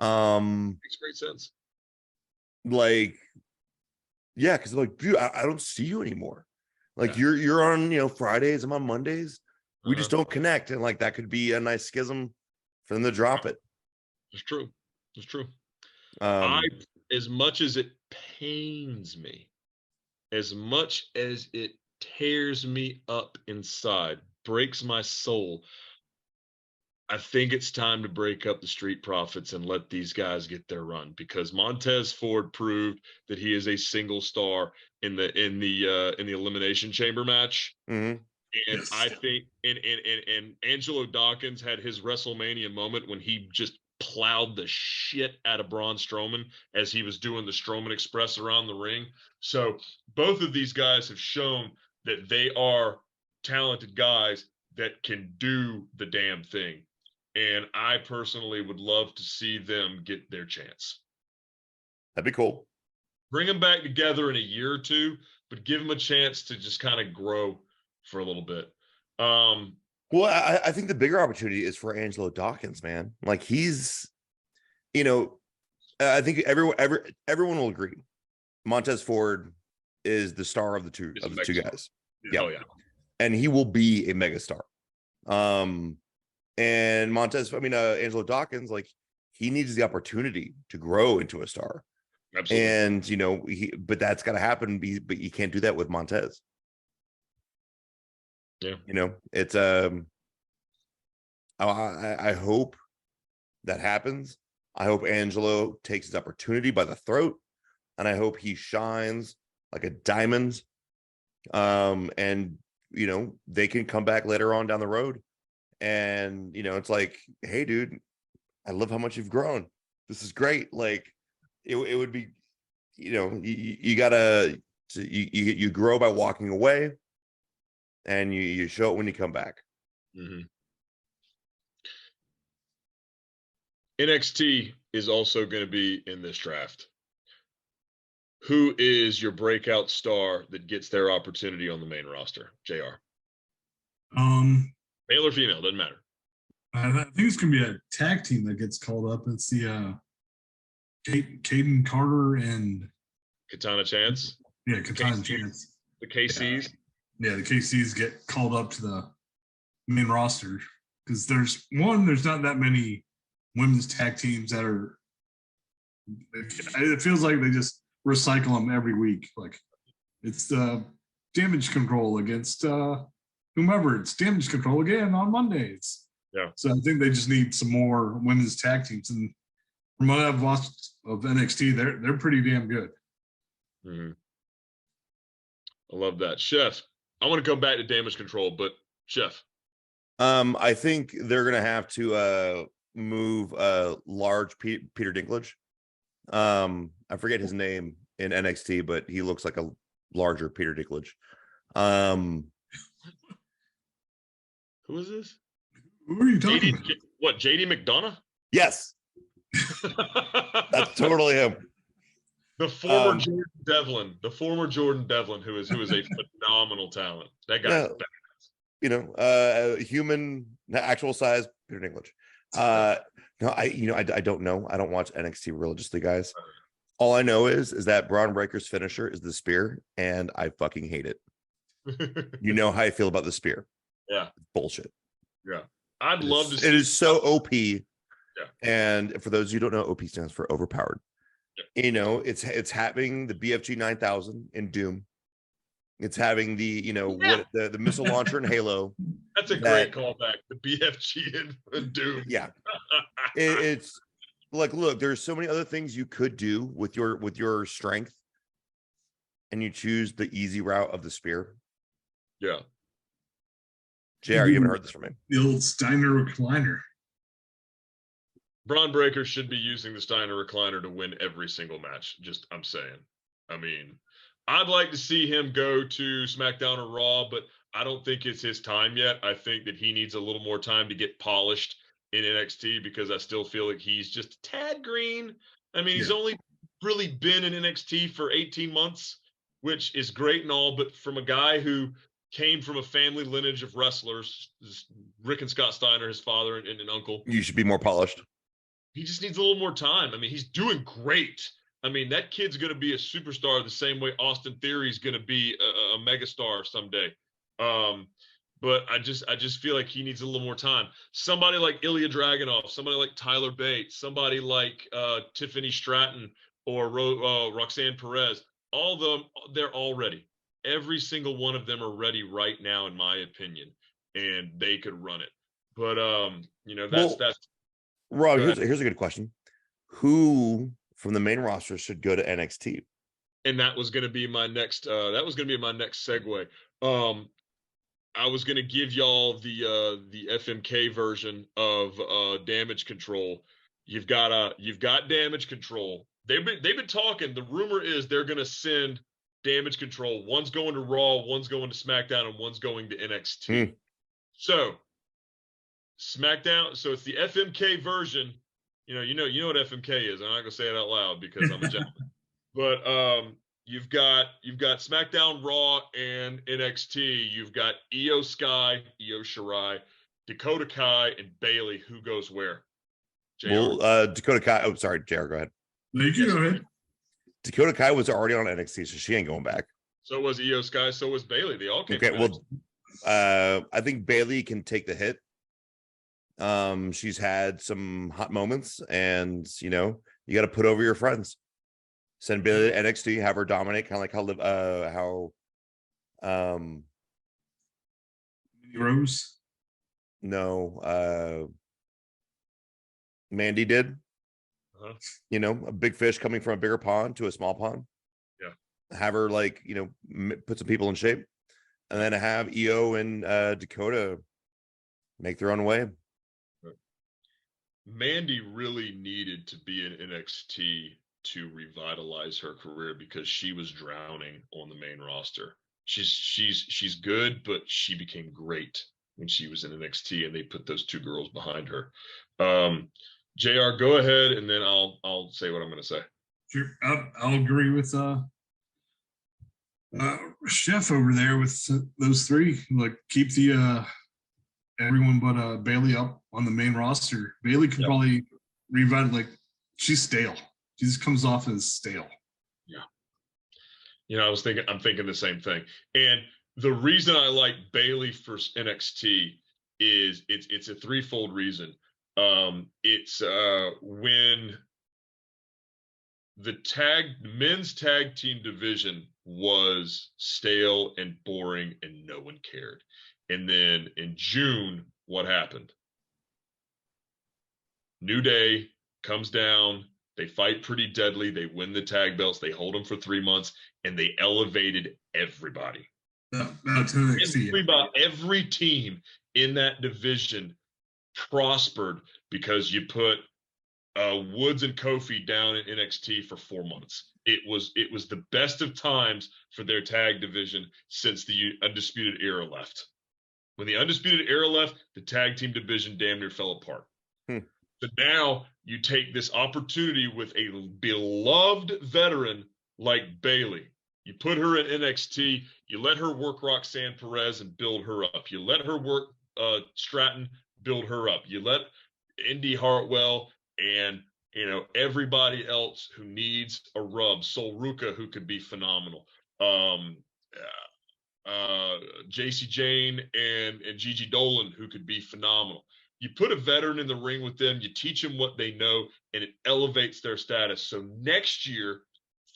Makes great sense. Yeah, because dude, I don't see you anymore. You're on, Fridays, I'm on Mondays. We just don't connect. And that could be a nice schism for them to drop it. It's true. It's true. As much as it pains me, as much as it tears me up inside, breaks my soul. I think it's time to break up the Street Profits and let these guys get their run, because Montez Ford proved that he is a single star in the Elimination Chamber match. Mhm. And Yes. I think and Angelo Dawkins had his WrestleMania moment when he just plowed the shit out of Braun Strowman as he was doing the Strowman Express around the ring. So both of these guys have shown that they are talented guys that can do the damn thing. And I personally would love to see them get their chance. That'd be cool. Bring them back together in a year or two, but give them a chance to just kind of grow for a little bit. Well, I think the bigger opportunity is for Angelo Dawkins, man. Like he's, I think everyone will agree. Montez Ford is the star of the two guys. Yeah. Oh yeah. And he will be a megastar. And Angelo Dawkins, like he needs the opportunity to grow into a star. Absolutely. And but that's got to happen. But you can't do that with Montez. Yeah. It's I hope that happens. I hope Angelo takes his opportunity by the throat, and I hope he shines like a diamond. And they can come back later on down the road, and it's like, hey, dude, I love how much you've grown. This is great. Like it would be, you gotta you grow by walking away, and you show it when you come back. Mm-hmm. NXT is also going to be in this draft. Who is your breakout star that gets their opportunity on the main roster? JR. Male or female, doesn't matter. I think it's gonna be a tag team that gets called up. It's the Caden Carter and Katana Chance. Yeah, Katana Chance. The KCs. Yeah, the KCs get called up to the main roster because there's not that many women's tag teams that are. It feels like they just recycle them every week. Like it's Damage Control against whomever. It's Damage Control again on Mondays. Yeah. So I think they just need some more women's tag teams. And from what I've watched of NXT, they're pretty damn good. Mm-hmm. I love that. Chef, I want to go back to Damage Control, but Chef. I think they're gonna have to move large Peter Dinklage. I forget his name in NXT, but he looks like a larger Peter Dinklage. Who is this? Who are you talking about? What, JD McDonough? Yes. That's totally him. The former Jordan Devlin, who is a phenomenal talent. That guy's badass. Human, actual size Peter Dinklage. No, I don't know. I don't watch NXT religiously, guys. All I know is that Braun Breaker's finisher is the spear, and I fucking hate it. You know how I feel about the spear. Yeah. Bullshit. Yeah. I'd love to see it is so OP. Yeah. And for those who don't know, OP stands for overpowered. Yeah. It's having the BFG 9000 in Doom. It's having the the missile launcher in Halo. That's a great callback. The BFG in Doom. Yeah. It's like, look, there's so many other things you could do with your strength, and you choose the easy route of the spear. Yeah. JR, you haven't heard this from me. The old Steiner recliner. Braun Breaker should be using the Steiner recliner to win every single match. I'm saying. I mean, I'd like to see him go to SmackDown or Raw, but I don't think it's his time yet. I think that he needs a little more time to get polished in NXT, because I still feel like he's just a tad green. I mean, he's only really been in NXT for 18 months, which is great and all, but from a guy who came from a family lineage of wrestlers, Rick and Scott Steiner, his father and uncle. You should be more polished. He just needs a little more time. I mean, he's doing great. I mean, that kid's going to be a superstar the same way Austin Theory is going to be a megastar someday. But I just feel like he needs a little more time. Somebody like Ilya Dragunov, somebody like Tyler Bate, somebody like Tiffany Stratton or Roxanne Perez, all of them, they're all ready. every single one of them are ready right now, in my opinion, and they could run it. But that's Rob, go ahead. here's a good question. Who from the main roster should go to NXT? And that was going to be my next segue. I was going to give y'all the FMK version of Damage Control. You've got Damage Control. They've been talking. The rumor is they're going to send Damage Control. One's going to Raw, one's going to SmackDown, and one's going to NXT. So SmackDown. So it's the FMK version. You know what FMK is. I'm not going to say it out loud because I'm a gentleman. But you've got SmackDown, Raw, and NXT. You've got Io Sky, Io Shirai, Dakota Kai, and Bailey. Who goes where? JR? Well, Dakota Kai. Oh, sorry, JR, go ahead. No, you can go ahead. Dakota Kai was already on NXT, so she ain't going back. So was Io Sky. So was Bailey. They all came. Okay, well, I think Bailey can take the hit. She's had some hot moments, and you got to put over your friends. Send Bailey to NXT, have her dominate, kind of like how Rose. No, Mandy did. A big fish coming from a bigger pond to a small pond. Yeah. Have her put some people in shape, and then have Io and Dakota make their own way. Mandy really needed to be in NXT to revitalize her career because she was drowning on the main roster. She's good, but she became great when she was in NXT, and they put those two girls behind her. JR, go ahead, and then I'll say what I'm going to say. Sure, I'll agree with Chef over there with those three. Like, keep the everyone but Bailey up on the main roster. Bailey can probably revive. Like, she's stale. She just comes off as stale. Yeah. I'm thinking the same thing. And the reason I like Bailey for NXT is it's a threefold reason. It's when the men's tag team division was stale and boring and no one cared. And then in June, what happened? New Day comes down. They fight pretty deadly. They win the tag belts. They hold them for 3 months, and they elevated everybody. Every team in that division prospered because you put Woods and Kofi down in NXT for 4 months. It was the best of times for their tag division since the Undisputed Era left. When the Undisputed Era left, the tag team division damn near fell apart. So now you take this opportunity with a beloved veteran like Bailey. You put her in NXT. You let her work Roxanne Perez and build her up. You let her work Stratton, build her up. You let Indy Hartwell and everybody else who needs a rub. Sol Ruka, who could be phenomenal. JC Jane and Gigi Dolan, who could be phenomenal. You put a veteran in the ring with them, you teach them what they know, and it elevates their status. So next year,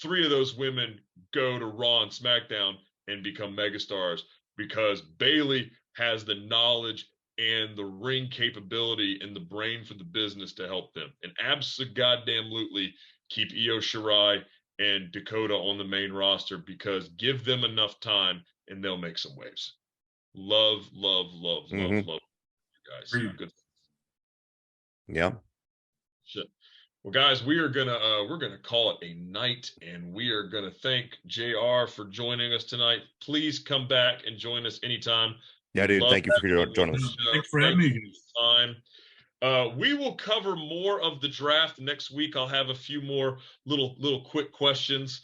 3 of those women go to Raw and SmackDown and become megastars because Bailey has the knowledge and the ring capability and the brain for the business to help them. And absolutely keep Io Shirai and Dakota on the main roster because give them enough time and they'll make some waves. Love you guys. Good. Yeah. Shit. Well, guys, we're gonna call it a night, and we are gonna thank JR for joining us tonight. Please come back and join us anytime. Yeah, dude. Thank you for joining us. Thanks for having me. We will cover more of the draft next week. I'll have a few more little quick questions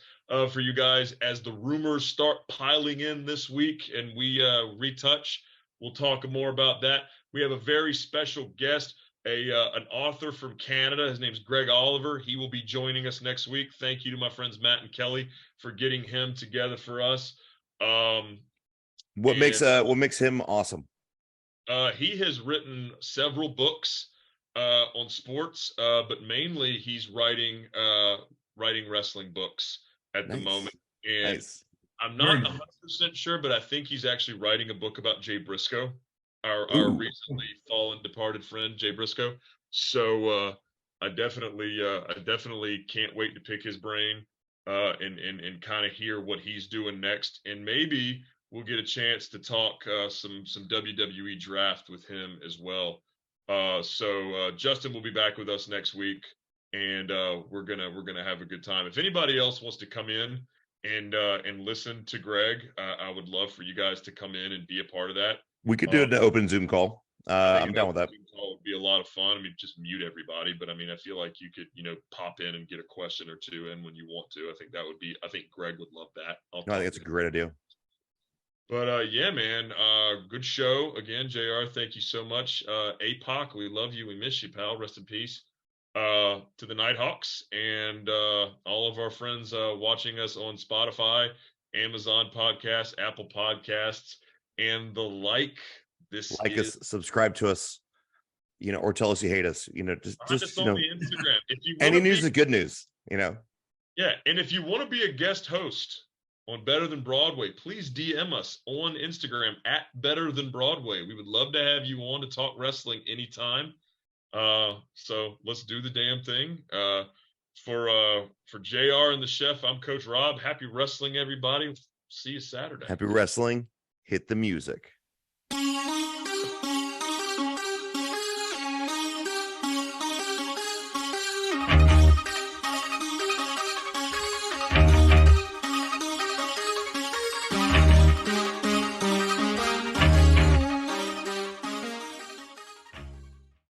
for you guys as the rumors start piling in this week and we retouch. We'll talk more about that. We have a very special guest, an author from Canada. His name's Greg Oliver. He will be joining us next week. Thank you to my friends Matt and Kelly for getting him together for us. What makes him awesome? He has written several books on sports, but mainly he's writing wrestling books at the moment. And I'm Very not nice. 100% sure, but I think he's actually writing a book about Jay Briscoe, our Ooh. recently fallen departed friend Jay Briscoe. So I definitely can't wait to pick his brain and kind of hear what he's doing next, and maybe we'll get a chance to talk some WWE draft with him as well. So Justin will be back with us next week, and we're gonna have a good time. If anybody else wants to come in and listen to Greg, I would love for you guys to come in and be a part of that. We could do Uh, an open Zoom call. I think I'm an down with open that. Zoom call would be a lot of fun. I mean, just mute everybody, but I mean, I feel like you could, pop in and get a question or two in when you want to. I think that would be. I think Greg would love that. I'll No, I think talk it's to a him. great idea. But yeah, man, good show again, Jr. Thank you so much. APOC, we love you. We miss you, pal. Rest in peace. To the Nighthawks and all of our friends watching us on Spotify, Amazon Podcasts, Apple Podcasts, and the like. This Like is us, subscribe to us, or tell us you hate us. find us on the Instagram. If you want any to news be, is good news. yeah, and if you want to be a guest host on Better Than Broadway, please DM us on Instagram at Better Than Broadway. We would love to have you on to talk wrestling anytime. So let's do the damn thing. For JR and the chef, I'm Coach Rob. Happy wrestling, everybody. See you Saturday. Happy wrestling. Hit the music.